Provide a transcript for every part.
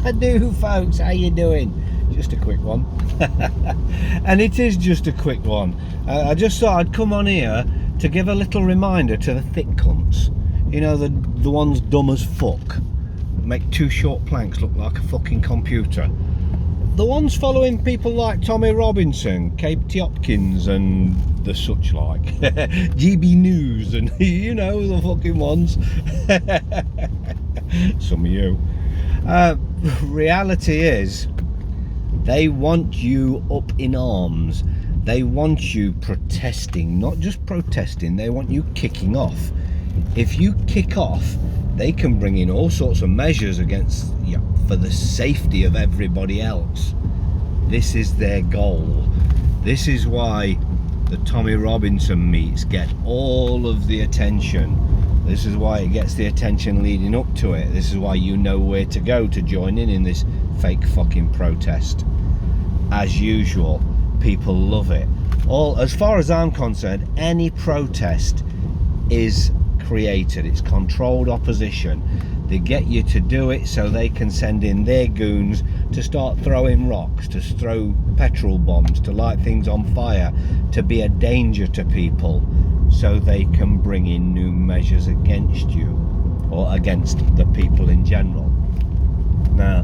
I do, folks. How you doing? Just a quick one. And it is just a quick one. I just thought I'd come on here to give a little reminder to the thick cunts. You know, the ones dumb as fuck. Make two short planks look like a fucking computer. The ones following people like Tommy Robinson, Katie Hopkins and the such like. GB News and you know, the fucking ones. Some of you. Reality is, they want you up in arms. They want you protesting, not just protesting, they want you kicking off. If you kick off, they can bring in all sorts of measures against you for the safety of everybody else. This is their goal. This is why the Tommy Robinson meets get all of the attention. This is why it gets the attention leading up to it. This is why you know where to go to join in this fake fucking protest. As usual, people love it. As far as I'm concerned, any protest is created. It's controlled opposition. They get you to do it so they can send in their goons to start throwing rocks, to throw petrol bombs, to light things on fire, to be a danger to people, so they can bring in new measures against you or against the people in general. Now,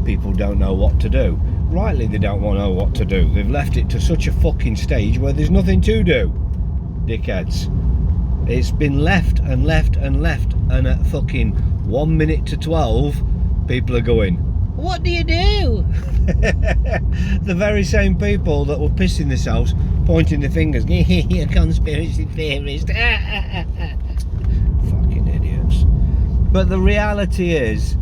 people don't know what to do. Rightly, they don't want to know what to do. They've left it to such a fucking stage where there's nothing to do. Dickheads. It's been left and left and left, and at fucking 1 minute to 12, people are going, what do you do? The very same people that were pissing themselves, pointing their fingers, you're a conspiracy theorist. Fucking idiots. But the reality is,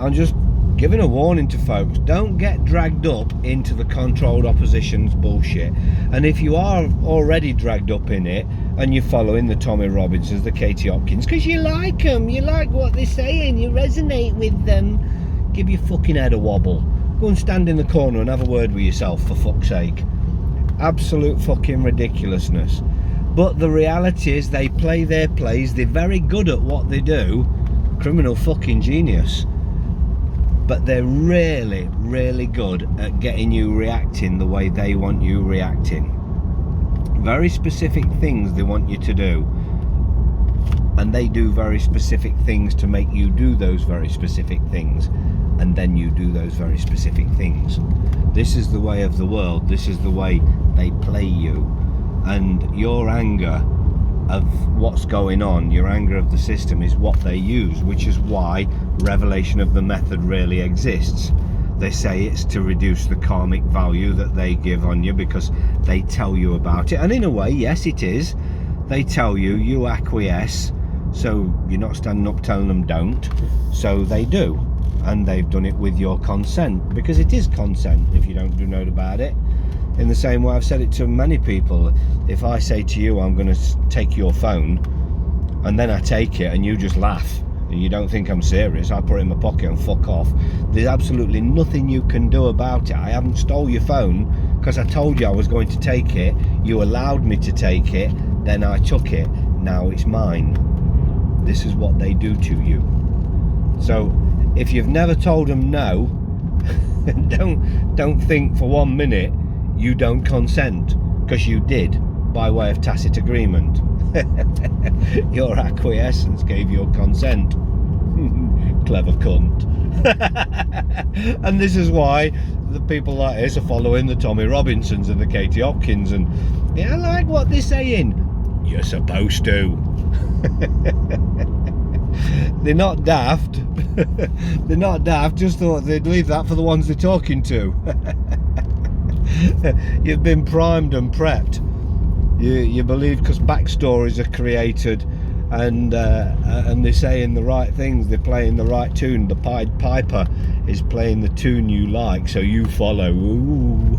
I'm just giving a warning to folks, don't get dragged up into the controlled opposition's bullshit. And if you are already dragged up in it, and you're following the Tommy Robinsons, the Katie Hopkins, because you like them, you like what they're saying, you resonate with them, give your fucking head a wobble. Go and stand in the corner and have a word with yourself, for fuck's sake. Absolute fucking ridiculousness. But the reality is, they play their plays, they're very good at what they do, criminal fucking genius. But they're really, really good at getting you reacting the way they want you reacting. Very specific things they want you to do, and they do very specific things to make you do those very specific things, and then you do those very specific things. This is the way of the world. This is the way they play you, and your anger of what's going on, your anger of the system, is what they use, which is why revelation of the method really exists. They say it's to reduce the karmic value that they give on you because they tell you about it. And in a way, yes, it is. They tell you, you acquiesce, so you're not standing up telling them don't. So they do. And they've done it with your consent, because it is consent if you don't do note about it. In the same way I've said it to many people. If I say to you, I'm going to take your phone, and then I take it and you just laugh, and you don't think I'm serious, I put it in my pocket and fuck off. There's absolutely nothing you can do about it. I haven't stole your phone because I told you I was going to take it. You allowed me to take it, then I took it. Now it's mine. This is what they do to you. So if you've never told them no, don't think for 1 minute you don't consent, because you did by way of tacit agreement. Your acquiescence gave your consent. Clever cunt. And this is why the people like this are following the Tommy Robinsons and the Katie Hopkins, and I like what they're saying. You're supposed to. They're not daft. They're not daft, just thought they'd leave that for the ones they're talking to. You've been primed and prepped. You believe because backstories are created, and they're saying the right things, they're playing the right tune. The Pied Piper is playing the tune you like, so you follow. Ooh.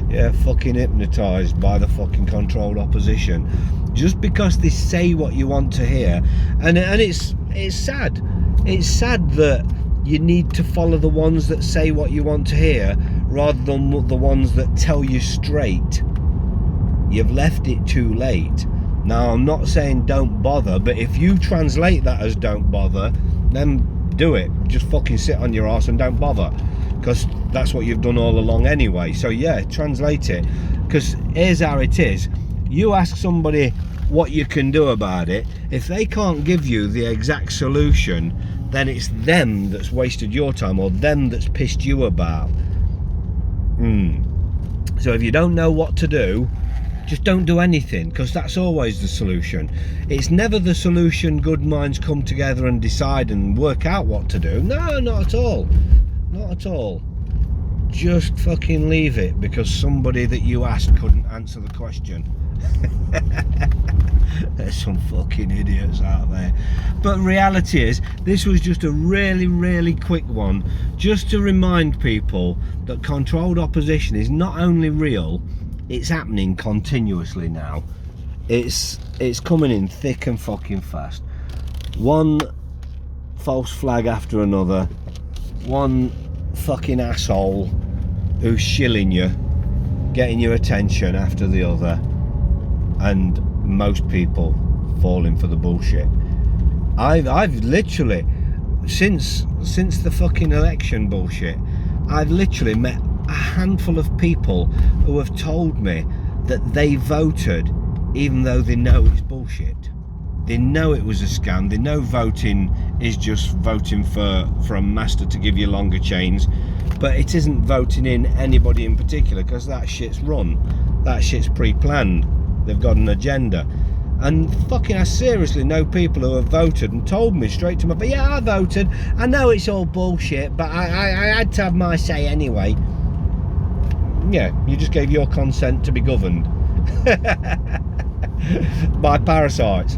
Yeah, fucking hypnotised by the fucking controlled opposition, just because they say what you want to hear. And it's sad. It's sad that you need to follow the ones that say what you want to hear rather than the ones that tell you straight. You've left it too late. Now, I'm not saying don't bother, but if you translate that as don't bother, then do it. Just fucking sit on your arse and don't bother, because that's what you've done all along anyway. So yeah, translate it, because here's how it is. You ask somebody what you can do about it. If they can't give you the exact solution, then it's them that's wasted your time, or them that's pissed you about. So if you don't know what to do, just don't do anything, because that's always the solution. It's never the solution good minds come together and decide and work out what to do. No, not at all. Not at all. Just fucking leave it because somebody that you asked couldn't answer the question. There's some fucking idiots out there. But reality is, this was just a really, really quick one, just to remind people that controlled opposition is not only real, it's happening continuously now. It's coming in thick and fucking fast. One false flag after another, one fucking asshole who's shilling you, getting your attention after the other, and most people falling for the bullshit. I've literally, since the fucking election bullshit, I've literally met a handful of people who have told me that they voted even though they know it's bullshit. They know it was a scam. They know voting is just voting for a master to give you longer chains, but it isn't voting in anybody in particular, because that shit's run. That shit's pre-planned. They've got an agenda. And fucking, I seriously know people who have voted and told me straight to my face, yeah, I voted. I know it's all bullshit, but I had to have my say anyway. Yeah, you just gave your consent to be governed by parasites.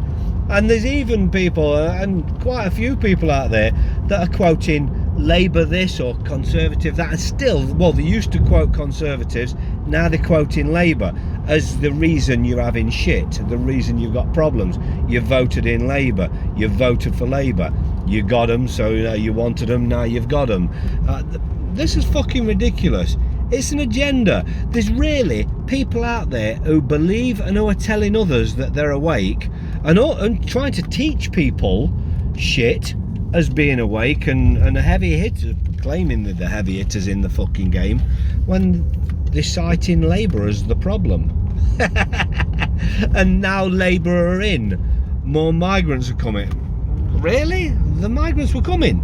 And there's even people, and quite a few people out there, that are quoting Labour this or Conservative that, and still, well, they used to quote Conservatives, now they're quoting Labour as the reason you're having shit, the reason you've got problems. You voted in Labour, you voted for Labour, you got them, so you wanted them, now you've got them. This is fucking ridiculous. It's an agenda. There's really people out there who believe and who are telling others that they're awake, and trying to teach people shit as being awake, and a heavy hitter, claiming that the heavy hitters in the fucking game, when they're citing Labour as the problem. And now Labour are in. More migrants are coming. Really? The migrants were coming.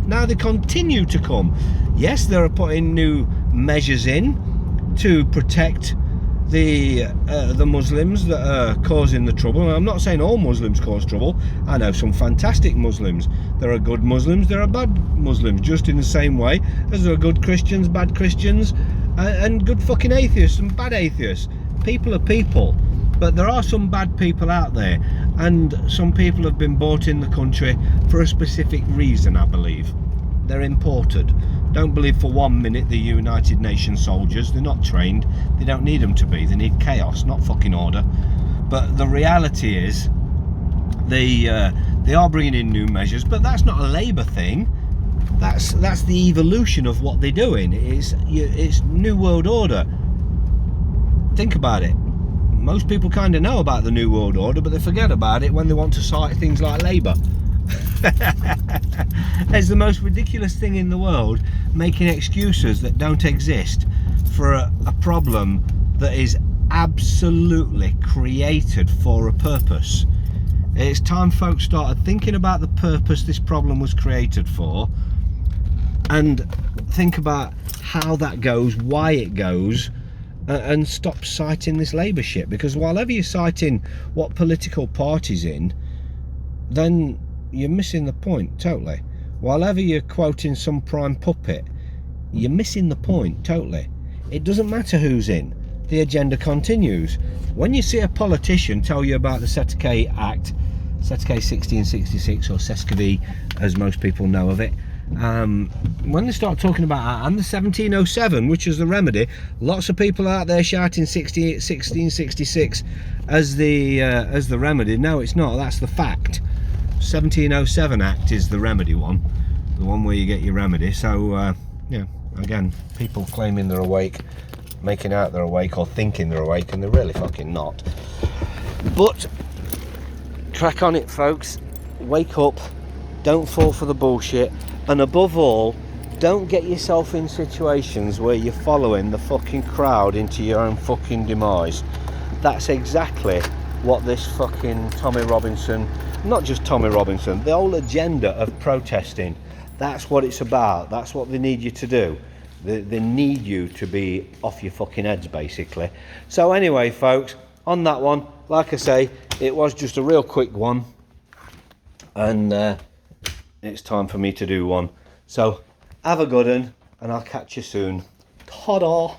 Now they continue to come. Yes, they're putting new measures in to protect the Muslims that are causing the trouble. I'm not saying all Muslims cause trouble. I know some fantastic Muslims. There are good Muslims, there are bad Muslims, just in the same way as there are good Christians, bad Christians, and good fucking atheists and bad atheists. People are people, but there are some bad people out there, and some people have been brought in the country for a specific reason, I believe. They're imported. Don't believe for 1 minute they're United Nations soldiers. They're not trained. They don't need them to be. They need chaos, not fucking order. But the reality is, they are bringing in new measures, but that's not a Labour thing. That's the evolution of what they're doing. It's New World Order. Think about it. Most people kind of know about the New World Order, but they forget about it when they want to cite things like Labour. It's the most ridiculous thing in the world, making excuses that don't exist for a problem that is absolutely created for a purpose. It's time folks started thinking about the purpose this problem was created for, and think about how that goes, why it goes, and stop citing this Labour shit. Because while ever you're citing what political party's in, then you're missing the point totally. While ever you're quoting some prime puppet, you're missing the point totally. It doesn't matter who's in, the agenda continues. When you see a politician tell you about the Setkay Act, Setkay 1666, or Sescavy as most people know of it, when they start talking about that, and the 1707, which is the remedy, lots of people out there shouting 1666 as the remedy. No, it's not. That's the fact. 1707 Act is the remedy one, the one where you get your remedy. So yeah, again, people claiming they're awake, making out they're awake, or thinking they're awake, and they're really fucking not. But crack on it, folks. Wake up. don't fall for the bullshit, and above all, don't get yourself in situations where you're following the fucking crowd into your own fucking demise. That's exactly what this fucking Tommy Robinson, not just Tommy Robinson, the whole agenda of protesting, that's what it's about. That's what they need you to do. They need you to be off your fucking heads, basically. So anyway, folks, on that one, like I say, it was just a real quick one, and it's time for me to do one. So have a good one, and I'll catch you soon. Ta-da!